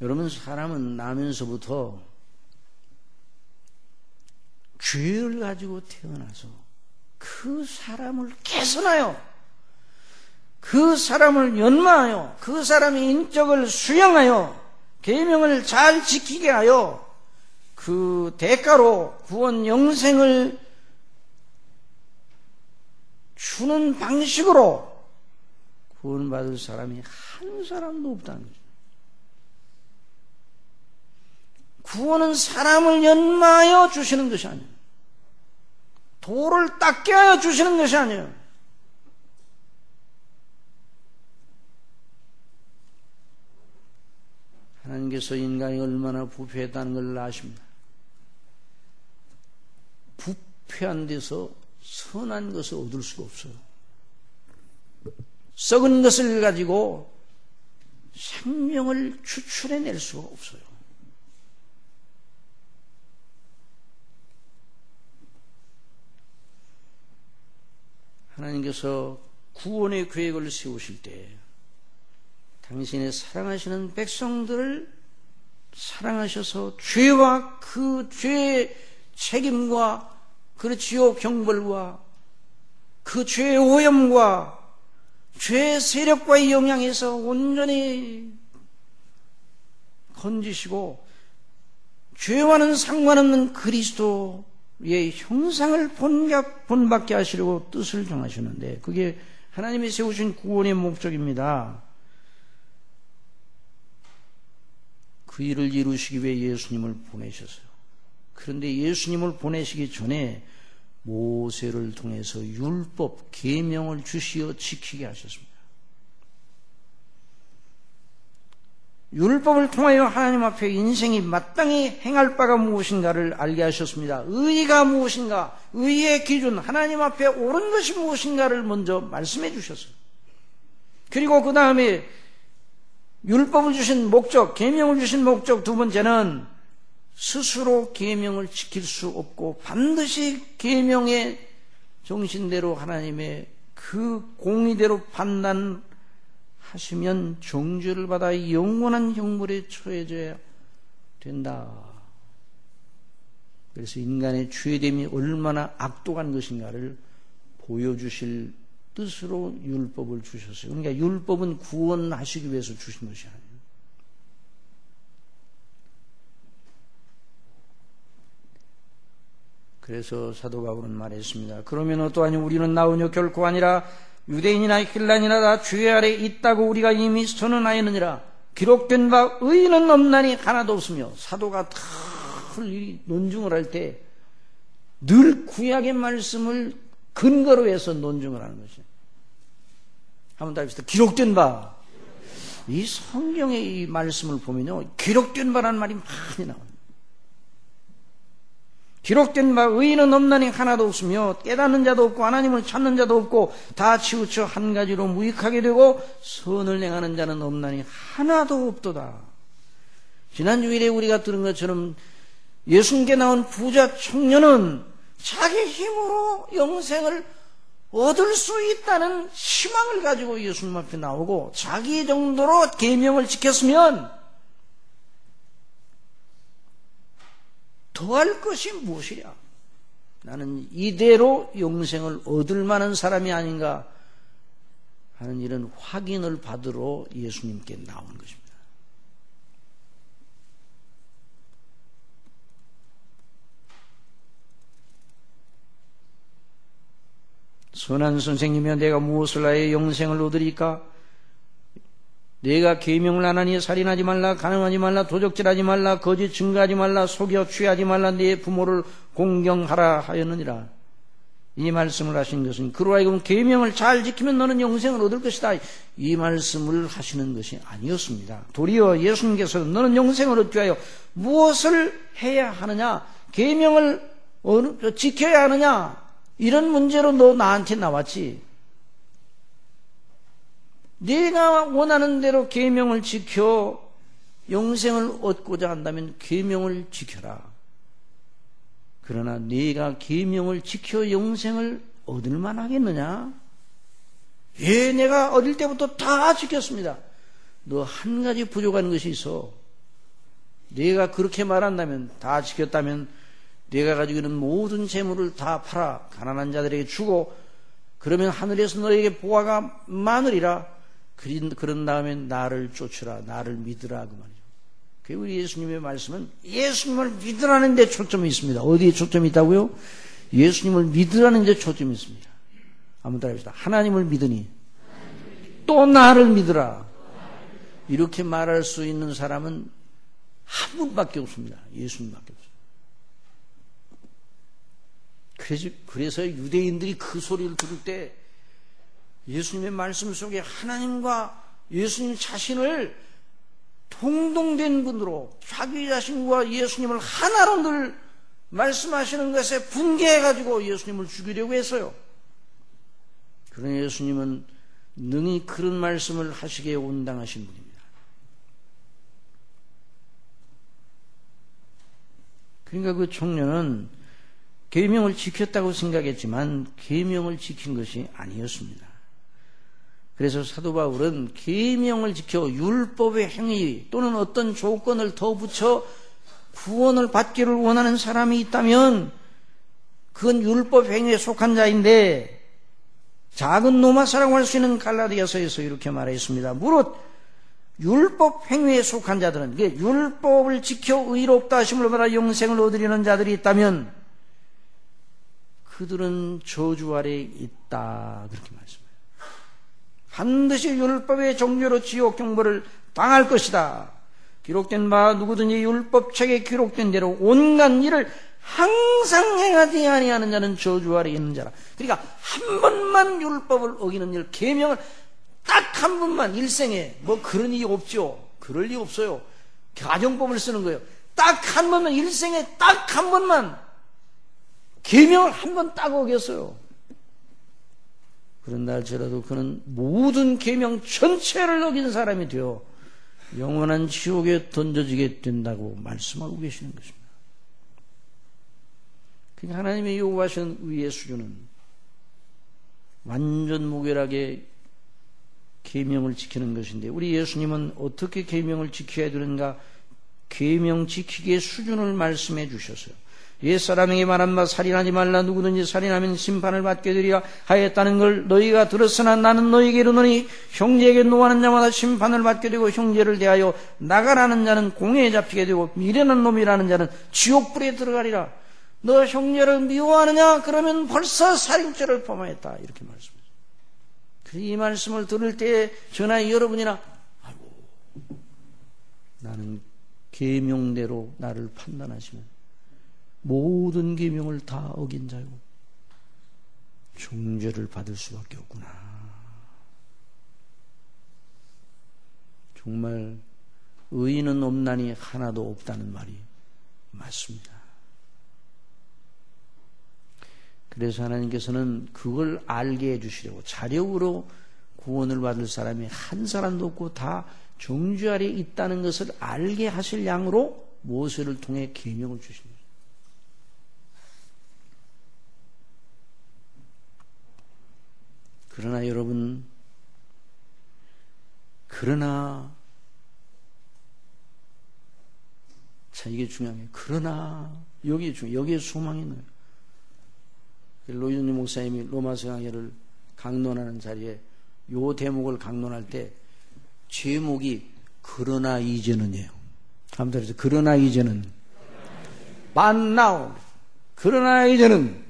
여러분, 사람은 나면서부터 죄를 가지고 태어나서 그 사람을 개선하여 그 사람을 연마하여 그 사람의 인격을 수용하여 계명을 잘 지키게 하여 그 대가로 구원 영생을 주는 방식으로 구원받을 사람이 한 사람도 없다는 거죠. 구원은 사람을 연마하여 주시는 것이 아니에요. 돌을 닦게 하여 주시는 것이 아니에요. 하나님께서 인간이 얼마나 부패했다는 걸 아십니다. 부패한 데서 선한 것을 얻을 수가 없어요. 썩은 것을 가지고 생명을 추출해낼 수가 없어요. 하나님께서 구원의 계획을 세우실 때 당신의 사랑하시는 백성들을 사랑하셔서 죄와 그 죄의 책임과 그 지옥 형벌과 그 죄의 오염과 죄의 세력과의 영향에서 온전히 건지시고 죄와는 상관없는 그리스도의 형상을 본받게 하시려고 뜻을 정하셨는데 그게 하나님이 세우신 구원의 목적입니다. 그 일을 이루시기 위해 예수님을 보내셨어요. 그런데 예수님을 보내시기 전에 모세를 통해서 율법, 계명을 주시어 지키게 하셨습니다. 율법을 통하여 하나님 앞에 인생이 마땅히 행할 바가 무엇인가를 알게 하셨습니다. 의가 무엇인가, 의의 기준, 하나님 앞에 옳은 것이 무엇인가를 먼저 말씀해 주셨어요. 그리고 그 다음에 율법을 주신 목적, 계명을 주신 목적 두 번째는 스스로 계명을 지킬 수 없고 반드시 계명의 정신대로 하나님의 그 공의대로 판단하시면 정죄를 받아 영원한 형벌에 처해져야 된다. 그래서 인간의 죄됨이 얼마나 악독한 것인가를 보여주실 뜻으로 율법을 주셨어요. 그러니까 율법은 구원하시기 위해서 주신 것이 아니에요. 그래서 사도 바울은 말했습니다. 그러면 어떠하니 우리는 나오뇨 결코 아니라 유대인이나 헬라인이나 다 죄 아래 있다고 우리가 이미 선언하였느니라. 기록된 바 의인은 없나니 하나도 없으며 사도가 늘 논증을 할 때 늘 구약의 말씀을 근거로 해서 논증을 하는 것이에요. 한번 더 합시다. 기록된 바. 이 성경의 이 말씀을 보면요, 기록된 바라는 말이 많이 나옵니다. 기록된 바 의인은 없나니 하나도 없으며 깨닫는 자도 없고 하나님을 찾는 자도 없고 다 치우쳐 한 가지로 무익하게 되고 선을 행하는 자는 없나니 하나도 없도다. 지난 주일에 우리가 들은 것처럼 예수님께 나온 부자 청년은 자기 힘으로 영생을 얻을 수 있다는 희망을 가지고 예수님 앞에 나오고 자기 정도로 계명을 지켰으면 더할 것이 무엇이랴? 나는 이대로 영생을 얻을 만한 사람이 아닌가 하는 이런 확인을 받으러 예수님께 나온 것입니다. 선한 선생님이여 내가 무엇을 하여 영생을 얻으리까? 내가 계명을 안 하니 살인하지 말라, 간음하지 말라, 도적질하지 말라, 거짓 증거하지 말라, 속여 취하지 말라, 네 부모를 공경하라 하였느니라. 이 말씀을 하신 것은 그로 하여금 계명을 잘 지키면 너는 영생을 얻을 것이다. 이 말씀을 하시는 것이 아니었습니다. 도리어 예수님께서는 너는 영생을 얻기 위하여 무엇을 해야 하느냐, 계명을 지켜야 하느냐, 이런 문제로 너 나한테 나왔지. 네가 원하는 대로 계명을 지켜 영생을 얻고자 한다면 계명을 지켜라. 그러나 네가 계명을 지켜 영생을 얻을 만하겠느냐? 예, 내가 어릴 때부터 다 지켰습니다. 너 한 가지 부족한 것이 있어. 네가 그렇게 말한다면, 다 지켰다면 네가 가지고 있는 모든 재물을 다 팔아 가난한 자들에게 주고 그러면 하늘에서 너에게 보화가 많으리라. 그런 다음에 나를 쫓으라, 나를 믿으라 그 말이죠. 그 우리 예수님의 말씀은 예수님을 믿으라는 데 초점이 있습니다. 어디에 초점이 있다고요? 예수님을 믿으라는 데 초점이 있습니다. 한번 따라합시다. 하나님을 믿으니 또 나를 믿으라. 이렇게 말할 수 있는 사람은 한 분밖에 없습니다. 예수님밖에 없어요. 그래서 유대인들이 그 소리를 들을 때 예수님의 말씀 속에 하나님과 예수님 자신을 동동된 분으로 자기 자신과 예수님을 하나로 늘 말씀하시는 것에 분개해가지고 예수님을 죽이려고 했어요. 그러나 예수님은 능히 그런 말씀을 하시기에 온당하신 분입니다. 그러니까 그 청년은 계명을 지켰다고 생각했지만 계명을 지킨 것이 아니었습니다. 그래서 사도 바울은 계명을 지켜 율법의 행위 또는 어떤 조건을 더 붙여 구원을 받기를 원하는 사람이 있다면 그건 율법 행위에 속한 자인데, 작은 노마사라고 할 수 있는 갈라디아서에서 이렇게 말했습니다. 무릇 율법 행위에 속한 자들은, 율법을 지켜 의롭다 하심을 받아 영생을 얻으려는 자들이 있다면 그들은 저주 아래에 있다, 그렇게 말씀해요. 반드시 율법의 종료로 지옥 경보를 당할 것이다. 기록된 바 누구든지 율법책에 기록된 대로 온갖 일을 항상 행하지 아니하는 자는 저주 아래에 있는 자라. 그러니까 한 번만 율법을 어기는 일, 계명을 딱 한 번만 일생에, 뭐 그런 일이 없죠. 그럴 리 없어요. 가정법을 쓰는 거예요. 딱 한 번만, 일생에 딱 한 번만 계명을 한 번 딱 어겼어요. 그런다 할지라도 그는 모든 계명 전체를 어긴 사람이 되어 영원한 지옥에 던져지게 된다고 말씀하고 계시는 것입니다. 그러니까 하나님의 요구하시는 의의 수준은 완전 무결하게 계명을 지키는 것인데, 우리 예수님은 어떻게 계명을 지켜야 되는가, 계명 지키기의 수준을 말씀해 주셨어요. 옛사람에게 말한 바 살인하지 말라, 누구든지 살인하면 심판을 받게 되리라 하였다는 걸 너희가 들었으나 나는 너희에게 이르노니 형제에게 노하는 자마다 심판을 받게 되고 형제를 대하여 나가라는 자는 공회에 잡히게 되고 미련한 놈이라는 자는 지옥불에 들어가리라. 너 형제를 미워하느냐? 그러면 벌써 살인죄를 범하였다, 이렇게 말씀하셨어요. 이 말씀을 들을 때 저나 여러분이나, 아이고, 나는 계명대로 나를 판단하시면 모든 계명을 다 어긴 자요, 정죄를 받을 수밖에 없구나. 정말 의인은 없나니 하나도 없다는 말이 맞습니다. 그래서 하나님께서는 그걸 알게 해주시려고 자력으로 구원을 받을 사람이 한 사람도 없고 다 정죄 아래에 있다는 것을 알게 하실 양으로 모세를 통해 계명을 주십니다. 그러나 여러분, 자, 이게 중요한 거예요. 그러나 여기에 소망이 있는 거예요. 로이존 목사님이 로마서 강해를 강론하는 자리에 요 대목을 강론할 때 제목이 그러나 이제는이에요. 한번 들으세요. 그러나 이제는, but now, 그러나 이제는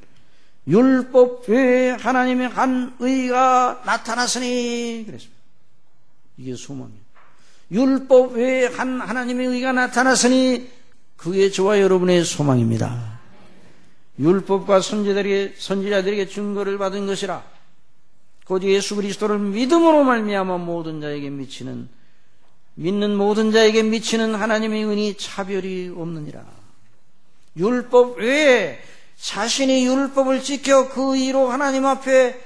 율법 외에 하나님의 한 의가 나타났으니, 그랬습니다. 이게 소망이에요. 율법 외에 한 하나님의 의가 나타났으니 그게 저와 여러분의 소망입니다. 율법과 선지자들에게 증거를 받은 것이라. 곧 예수 그리스도를 믿음으로 말미암아 믿는 모든 자에게 미치는 하나님의 은이 차별이 없느니라. 율법 외에 자신이 율법을 지켜 그 의로 하나님 앞에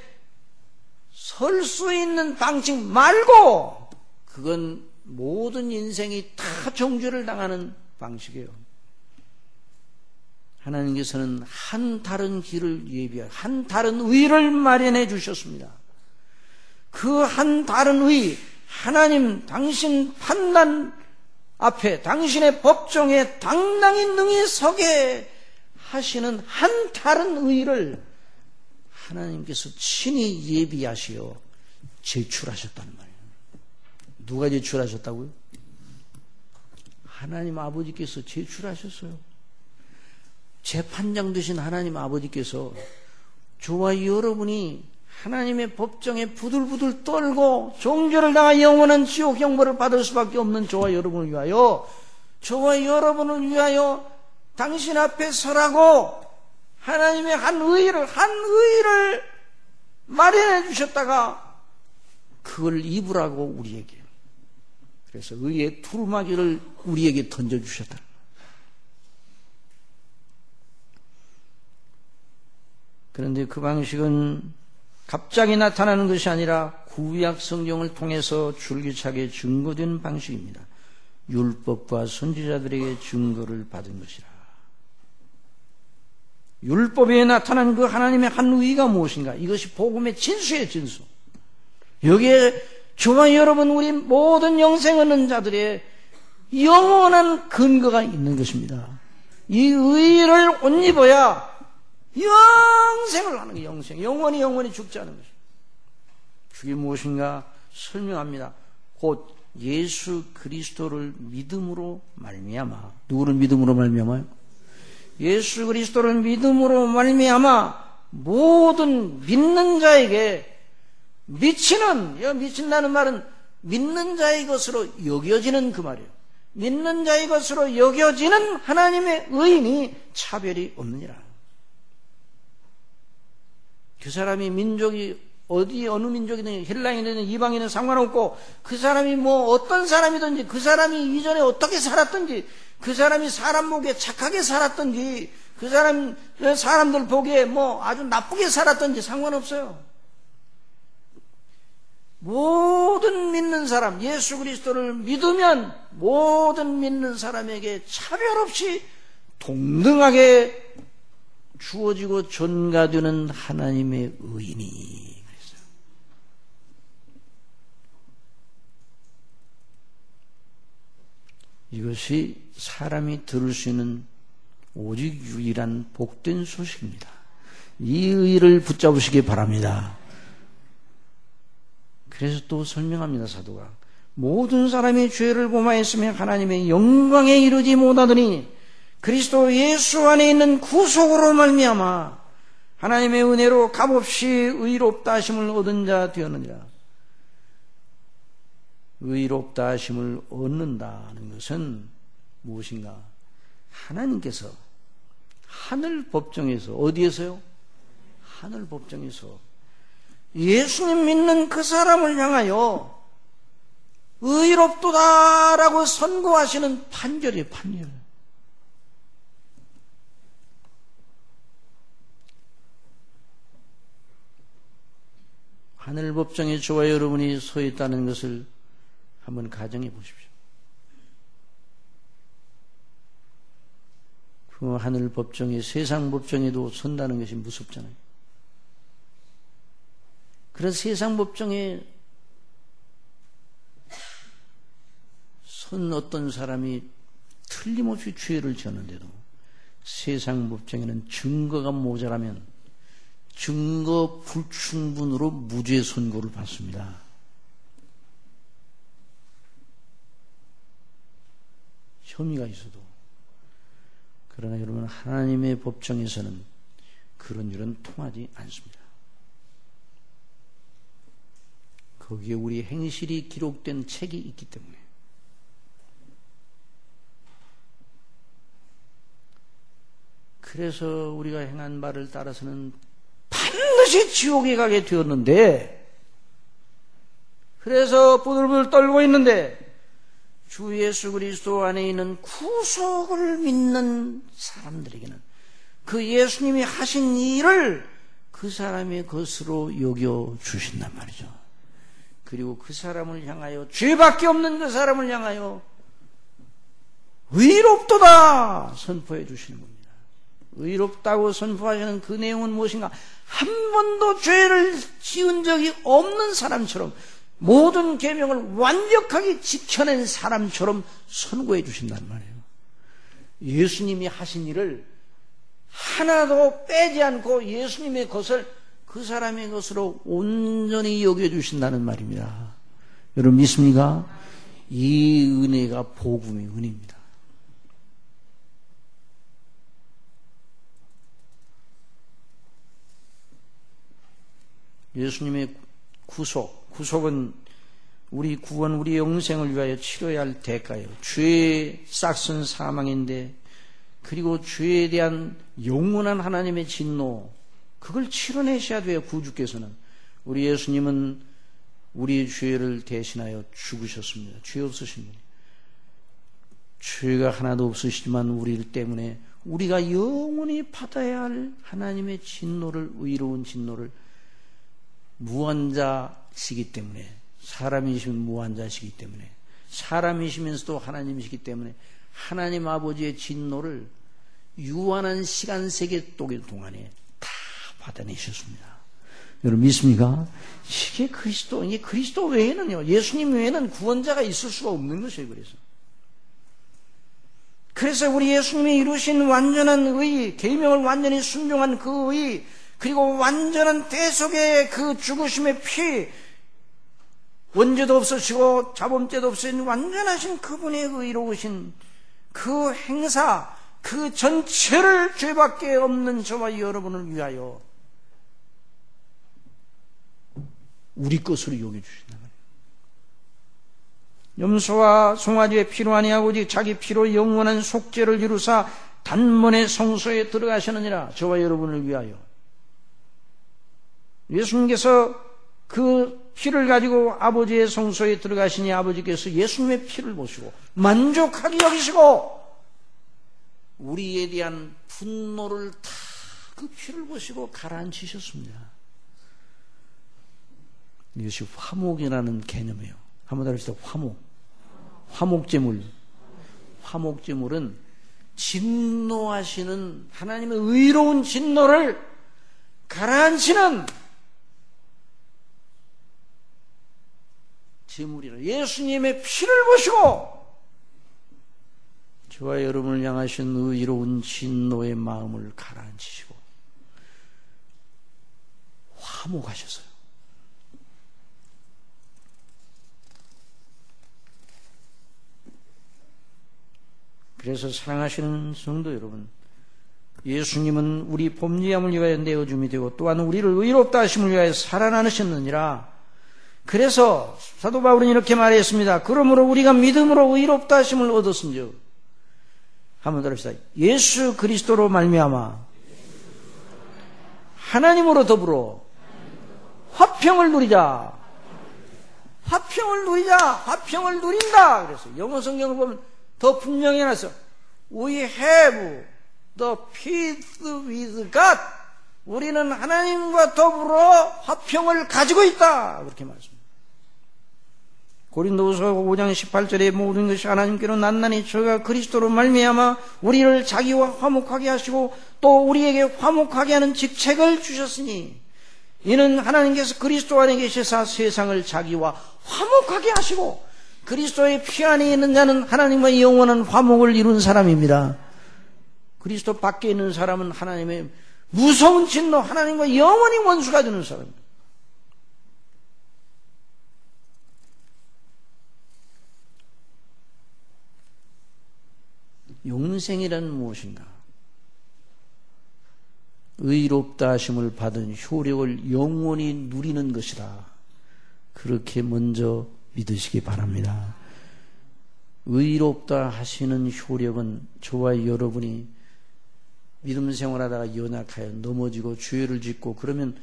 설 수 있는 방식 말고, 그건 모든 인생이 다 정죄를 당하는 방식이에요. 하나님께서는 한 다른 길을 예비하여 한 다른 의를 마련해 주셨습니다. 그 한 다른 의, 하나님 당신 판단 앞에 당신의 법정에 당당히 능히 서게 하시는 한 다른 의를 하나님께서 친히 예비하시어 제출하셨다는 말이에요. 누가 제출하셨다고요? 하나님 아버지께서 제출하셨어요. 재판장 되신 하나님 아버지께서 저와 여러분이 하나님의 법정에 부들부들 떨고 종죄를 당하 영원한 지옥 형벌을 받을 수밖에 없는 저와 여러분을 위하여, 저와 여러분을 위하여 당신 앞에 서라고 하나님의 한 의를 마련해 주셨다가 그걸 입으라고 우리에게, 그래서 의의 두루마기를 우리에게 던져주셨다. 그런데 그 방식은 갑자기 나타나는 것이 아니라 구약 성경을 통해서 줄기차게 증거된 방식입니다. 율법과 선지자들에게 증거를 받은 것이라. 율법에 나타난 그 하나님의 한 의가 무엇인가? 이것이 복음의 진수예요, 진수. 여기에 저와 여러분, 우리 모든 영생 얻는 자들의 영원한 근거가 있는 것입니다. 이 의를 옷 입어야 영생을 하는 거예요. 영원히 죽지 않은 것입니다. 그게 무엇인가 설명합니다. 곧 예수 그리스도를 믿음으로 말미암아. 누구를 믿음으로 말미암아요? 예수 그리스도를 믿음으로 말미암아 모든 믿는 자에게, 미친다는 말은 믿는 자의 것으로 여겨지는 그 말이에요. 믿는 자의 것으로 여겨지는 하나님의 의인이 차별이 없느니라. 그 사람이 민족이 어느 민족이든 헬라인이든 이방인은 상관없고, 그 사람이 뭐 어떤 사람이든지, 그 사람이 이전에 어떻게 살았든지, 그 사람이 사람 보기에 착하게 살았든지, 그 사람들 보기에 뭐 아주 나쁘게 살았든지 상관없어요. 모든 믿는 사람, 예수 그리스도를 믿으면 모든 믿는 사람에게 차별 없이 동등하게 주어지고 전가되는 하나님의 의인이 그랬어요. 이것이 사람이 들을 수 있는 오직 유일한 복된 소식입니다. 이 의를 붙잡으시기 바랍니다. 그래서 또 설명합니다, 사도가. 모든 사람이 죄를 범하였으며 하나님의 영광에 이르지 못하더니 그리스도 예수 안에 있는 구속으로 말미암아 하나님의 은혜로 값없이 의롭다 하심을 얻은 자 되었느니라. 의롭다 하심을 얻는다는 것은 무엇인가? 하나님께서 하늘 법정에서, 어디에서요? 하늘 법정에서 예수님 믿는 그 사람을 향하여 의롭도다라고 선고하시는 판결이에요, 판결. 하늘 법정에 저와 여러분이 서 있다는 것을 한번 가정해 보십시오. 그 하늘 법정에, 세상 법정에도 선다는 것이 무섭잖아요. 그래서 세상 법정에 선 어떤 사람이 틀림없이 죄를 지었는데도 세상 법정에는 증거가 모자라면 증거 불충분으로 무죄 선고를 받습니다. 혐의가 있어도. 그러나 여러분, 하나님의 법정에서는 그런 일은 통하지 않습니다. 거기에 우리 행실이 기록된 책이 있기 때문에. 그래서 우리가 행한 바를 따라서는 반드시 지옥에 가게 되었는데, 그래서 부들부들 떨고 있는데, 주 예수 그리스도 안에 있는 구속을 믿는 사람들에게는 그 예수님이 하신 일을 그 사람의 것으로 여겨 주신단 말이죠. 그리고 그 사람을 향하여, 죄밖에 없는 그 사람을 향하여 의롭도다 선포해 주시는 겁니다. 의롭다고 선포하시는 그 내용은 무엇인가? 한 번도 죄를 지은 적이 없는 사람처럼, 모든 계명을 완벽하게 지켜낸 사람처럼 선고해 주신단 말이에요. 예수님이 하신 일을 하나도 빼지 않고 예수님의 것을 그 그 사람의 것으로 온전히 여겨주신다는 말입니다. 여러분 믿습니까? 이 은혜가 복음의 은혜입니다. 예수님의 구속은 우리 구원, 우리 영생을 위하여 치러야 할 대가예요. 죄의 싹슨 사망인데, 그리고 죄에 대한 영원한 하나님의 진노, 그걸 치러내셔야 돼요. 구주께서는. 우리 예수님은 우리의 죄를 대신하여 죽으셨습니다. 죄 없으신 분이. 죄가 하나도 없으시지만 우리 때문에 우리가 영원히 받아야 할 하나님의 진노를, 의로운 진노를, 무한자시기 때문에, 사람이시면 무한자시기 때문에, 사람이시면서도 하나님이시기 때문에 하나님 아버지의 진노를 유한한 시간 세계 동안에 다 받아내셨습니다. 여러분 믿습니까? 이게 그리스도 외에는요, 예수님 외에는 구원자가 있을 수가 없는 것이에요. 그래서 우리 예수님이 이루신 완전한 의, 계명을 완전히 순종한 그 의, 그리고 완전한 대속의 그 죽으심의 피, 원죄도 없으시고 자범죄도 없으신 완전하신 그분의 의로우신 그 행사, 그 전체를 죄밖에 없는 저와 여러분을 위하여 우리 것으로 여겨주신다 말이에요. 염소와 송아지의 피로 아니하고 오직 자기 피로 영원한 속죄를 이루사 단번에 성소에 들어가시느니라. 저와 여러분을 위하여. 예수님께서 그 피를 가지고 아버지의 성소에 들어가시니 아버지께서 예수님의 피를 보시고 만족하게 여기시고 우리에 대한 분노를 다 그 피를 보시고 가라앉히셨습니다. 이것이 화목이라는 개념이에요. 한번 다르시다. 화목제물. 화목제물은 진노하시는 하나님의 의로운 진노를 가라앉히는 제물이라. 예수님의 피를 보시고 저와 여러분을 향하신 의로운 진노의 마음을 가라앉히시고 화목하셨어요. 그래서 사랑하시는 성도 여러분, 예수님은 우리 범죄함을 위하여 내어줌이 되고 또한 우리를 의롭다 하심을 위하여 살아나셨느니라. 그래서 사도 바울은 이렇게 말했습니다. 그러므로 우리가 믿음으로 의롭다 하심을 얻었은즉, 한번 더 합시다. 예수 그리스도로 말미암아 하나님으로 더불어 화평을 누리자. 화평을 누리자. 화평을 누린다. 그래서 영어 성경을 보면 더 분명히 해놨어. We have the peace with God. 우리는 하나님과 더불어 화평을 가지고 있다. 그렇게 말씀합니다. 고린도후서 5장 18절에 모든 것이 하나님께로 났나니 저가 그리스도로 말미암아 우리를 자기와 화목하게 하시고 또 우리에게 화목하게 하는 직책을 주셨으니 이는 하나님께서 그리스도 안에 계시사 세상을 자기와 화목하게 하시고 그리스도의 피 안에 있는 자는 하나님과 영원한 화목을 이룬 사람입니다. 그리스도 밖에 있는 사람은 하나님의 무서운 진노, 하나님과 영원히 원수가 되는 사람입니다. 영생이란 무엇인가? 의롭다 하심을 받은 효력을 영원히 누리는 것이다. 그렇게 먼저 믿으시기 바랍니다. 의롭다 하시는 효력은 저와 여러분이 믿음 생활하다가 연약하여 넘어지고 죄를 짓고 그러면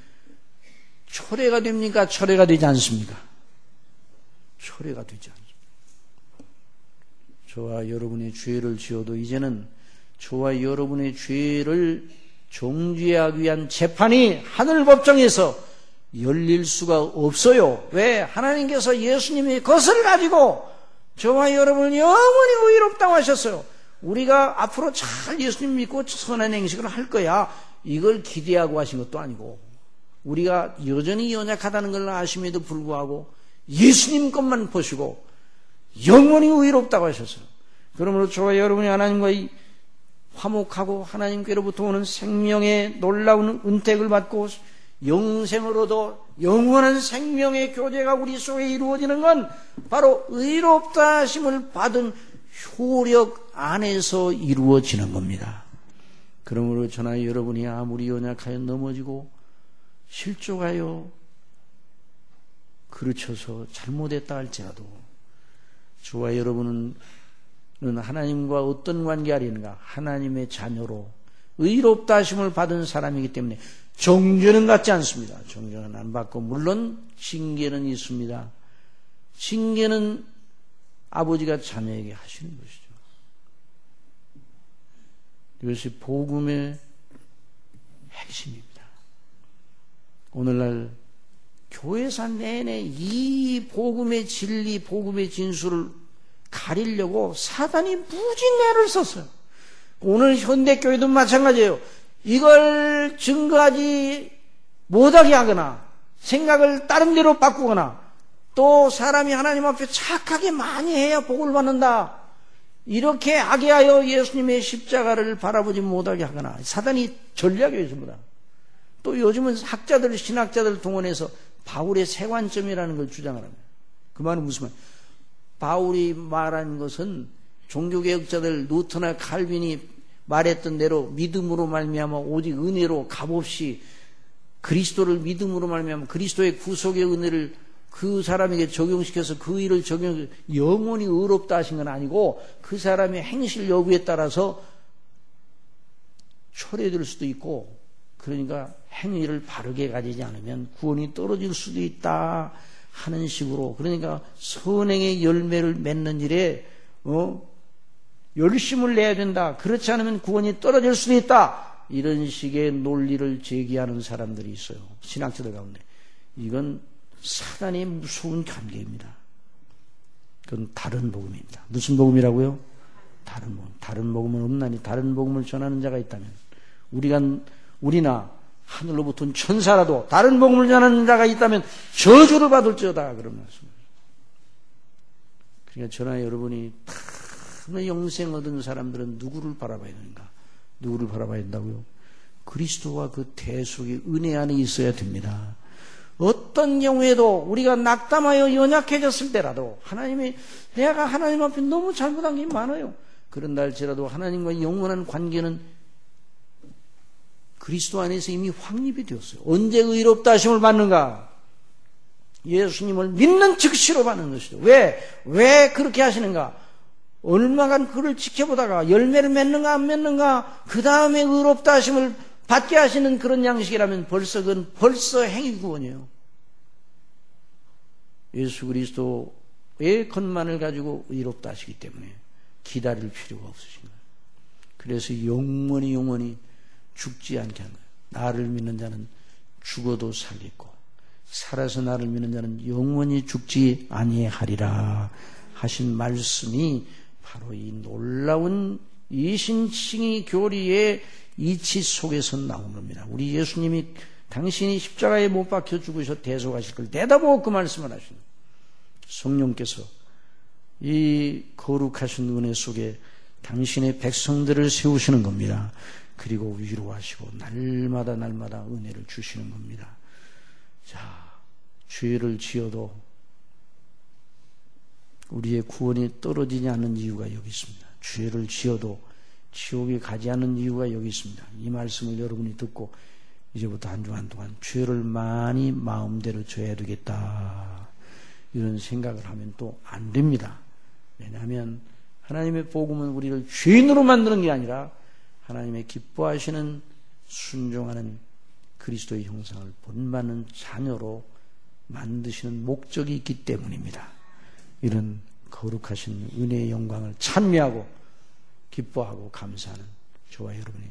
철회가 됩니까? 철회가 되지 않습니까? 철회가 되지 않습니다. 저와 여러분의 죄를 지어도 이제는 저와 여러분의 죄를 정죄하기 위한 재판이 하늘법정에서 열릴 수가 없어요. 왜? 하나님께서 예수님의 것을 가지고 저와 여러분을 영원히 의롭다고 하셨어요. 우리가 앞으로 잘 예수님 믿고 선한 행식을 할 거야, 이걸 기대하고 하신 것도 아니고 우리가 여전히 연약하다는 걸 아심에도 불구하고 예수님 것만 보시고 영원히 의롭다고 하셨어요. 그러므로 저와 여러분이 하나님과 화목하고 하나님께로부터 오는 생명의 놀라운 은택을 받고 영생으로도 영원한 생명의 교제가 우리 속에 이루어지는 건 바로 의롭다 하심을 받은 효력 안에서 이루어지는 겁니다. 그러므로 저나 여러분이 아무리 연약하여 넘어지고 실족하여 그르쳐서 잘못했다 할지라도 저와 여러분은 하나님과 어떤 관계 아닌가? 하나님의 자녀로 의롭다 하심을 받은 사람이기 때문에 정죄는 받지 않습니다. 정죄는 안 받고 물론 징계는 있습니다. 징계는 아버지가 자녀에게 하시는 것이죠. 이것이 복음의 핵심입니다. 오늘날 교회사 내내 이 복음의 진리, 복음의 진술을 가리려고 사단이 무지 애를 썼어요. 오늘 현대교회도 마찬가지예요. 이걸 증거하지 못하게 하거나 생각을 다른 데로 바꾸거나 또 사람이 하나님 앞에 착하게 많이 해야 복을 받는다. 이렇게 하게 하여 예수님의 십자가를 바라보지 못하게 하거나 사단이 전략이에요, 전부 다. 또 요즘은 학자들, 신학자들 동원해서 바울의 세관점이라는 걸 주장을 합니다. 그 말은 무슨 말? 바울이 말한 것은 종교개혁자들 루터나 칼빈이 말했던 대로 믿음으로 말미암아 오직 은혜로 값없이 그리스도를 믿음으로 말미암아 그리스도의 구속의 은혜를 그 사람에게 적용시켜서 그 일을 적용해서 영원히 의롭다 하신 건 아니고 그 사람의 행실 여부에 따라서 철회될 수도 있고 그러니까 행위를 바르게 가지지 않으면 구원이 떨어질 수도 있다 하는 식으로 그러니까 선행의 열매를 맺는 일에 열심을 내야 된다. 그렇지 않으면 구원이 떨어질 수도 있다. 이런 식의 논리를 제기하는 사람들이 있어요. 신학자들 가운데. 이건 사단의 무서운 관계입니다. 그건 다른 복음입니다. 무슨 복음이라고요? 다른 복음. 다른 복음은 없나니 다른 복음을 전하는 자가 있다면 우리나 하늘로부터 온 천사라도 다른 복음을 전하는 자가 있다면 저주를 받을지어다 그런 말씀입니다. 그러니까 저나 여러분이 영생 얻은 사람들은 누구를 바라봐야 되는가? 누구를 바라봐야 된다고요? 그리스도와 그 대속의 은혜 안에 있어야 됩니다. 어떤 경우에도 우리가 낙담하여 연약해졌을 때라도 내가 하나님 앞에 너무 잘못한 게 많아요. 그런다 할지라도 하나님과 영원한 관계는 그리스도 안에서 이미 확립이 되었어요. 언제 의롭다 하심을 받는가? 예수님을 믿는 즉시로 받는 것이죠. 왜 그렇게 하시는가? 얼마간 그를 지켜보다가 열매를 맺는가 안 맺는가 그 다음에 의롭다 하심을 받게 하시는 그런 양식이라면 벌써 행위 구원이에요. 예수 그리스도의 것만을 가지고 의롭다 하시기 때문에 기다릴 필요가 없으신 거예요. 그래서 영원히 죽지 않게 하는 거예요. 나를 믿는 자는 죽어도 살겠고 살아서 나를 믿는 자는 영원히 죽지 아니하리라 하신 말씀이 바로 이 놀라운 이신칭의 교리의 이치 속에서 나온 겁니다. 우리 예수님이 당신이 십자가에 못 박혀 죽으셔 대속하실 걸 내다보고 그 말씀을 하시는 성령께서 이 거룩하신 은혜 속에 당신의 백성들을 세우시는 겁니다. 그리고 위로하시고 날마다 은혜를 주시는 겁니다. 자, 죄를 지어도 우리의 구원이 떨어지지 않는 이유가 여기 있습니다. 죄를 지어도 지옥에 가지 않는 이유가 여기 있습니다. 이 말씀을 여러분이 듣고 이제부터 한 주간 동안 죄를 많이 마음대로 져야 되겠다 이런 생각을 하면 또 안 됩니다. 왜냐하면 하나님의 복음은 우리를 죄인으로 만드는 게 아니라 하나님의 기뻐하시는 순종하는 그리스도의 형상을 본받는 자녀로 만드시는 목적이 있기 때문입니다. 이런 거룩하신 은혜의 영광을 찬미하고 기뻐하고 감사하는 저와 여러분이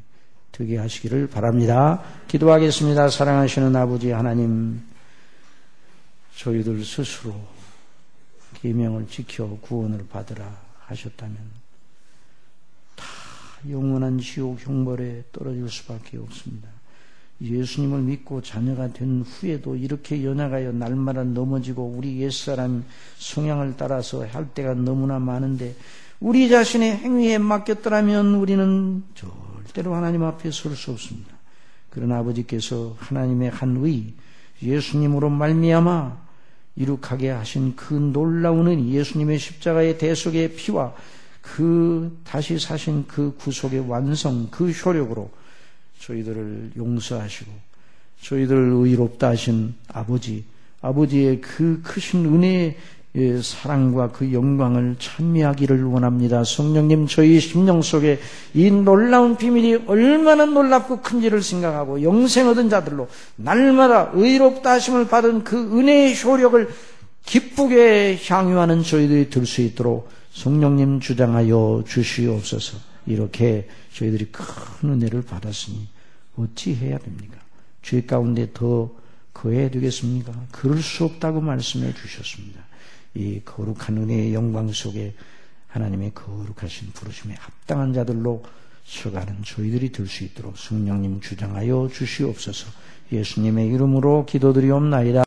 되게 하시기를 바랍니다. 기도하겠습니다. 사랑하시는 아버지 하나님, 저희들 스스로 계명을 지켜 구원을 받으라 하셨다면 다 영원한 지옥 형벌에 떨어질 수밖에 없습니다. 예수님을 믿고 자녀가 된 후에도 이렇게 연약하여 날마다 넘어지고 우리 옛사람 성향을 따라서 할 때가 너무나 많은데 우리 자신의 행위에 맡겼더라면 우리는 절대로 하나님 앞에 설 수 없습니다. 그러나 아버지께서 하나님의 한 의, 예수님으로 말미암아 이룩하게 하신 그 놀라운 은 예수님의 십자가의 대속의 피와 그 다시 사신 그 구속의 완성, 그 효력으로 저희들을 용서하시고 저희들을 의롭다 하신 아버지의 그 크신 은혜의 사랑과 그 영광을 찬미하기를 원합니다. 성령님, 저희 심령 속에 이 놀라운 비밀이 얼마나 놀랍고 큰지를 생각하고 영생 얻은 자들로 날마다 의롭다 하심을 받은 그 은혜의 효력을 기쁘게 향유하는 저희들이 될 수 있도록 성령님 주장하여 주시옵소서. 이렇게 저희들이 큰 은혜를 받았으니 어찌 해야 됩니까? 죄 가운데 더 거해야 되겠습니까? 그럴 수 없다고 말씀해 주셨습니다. 이 거룩한 은혜의 영광 속에 하나님의 거룩하신 부르심에 합당한 자들로 서가는 저희들이 될 수 있도록 성령님 주장하여 주시옵소서. 예수님의 이름으로 기도드리옵나이다.